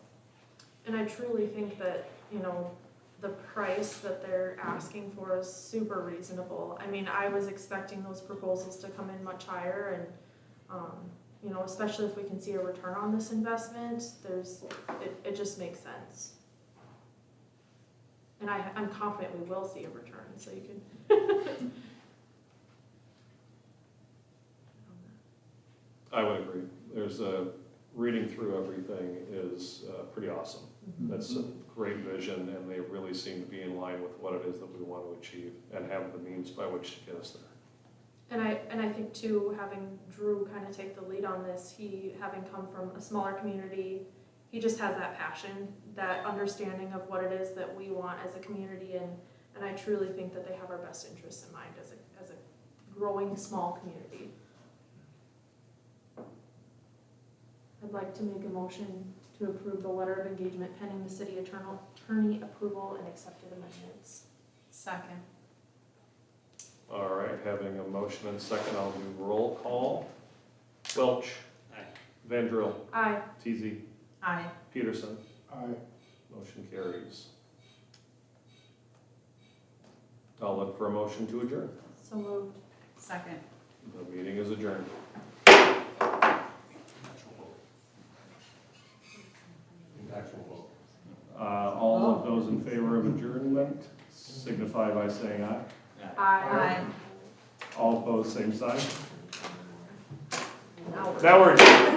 And I truly think that, you know, the price that they're asking for is super reasonable. I mean, I was expecting those proposals to come in much higher, and, you know, especially if we can see a return on this investment, it just makes sense. And I'm confident we will see a return, so you can. I would agree. Reading through everything is pretty awesome. That's a great vision, and they really seem to be in line with what it is that we want to achieve and have the means by which to get us there. And I think too, having Drew kind of take the lead on this, he having come from a smaller community, he just has that passion, that understanding of what it is that we want as a community, and I truly think that they have our best interests in mind as a growing small community. I'd like to make a motion to approve the letter of engagement pending the city attorney approval and accepted amendments. Second. All right, having a motion and second, I'll do roll call. Welch. Aye. Van Drill. Aye. Teasy. Aye. Peterson. Aye. Motion carries. I'll look for a motion to adjourn. So moved. Second. The meeting is adjourned. Actual vote. All of those in favor of adjournment signify by saying aye. Aye. All opposed, same sign. Now Now we're adjourned.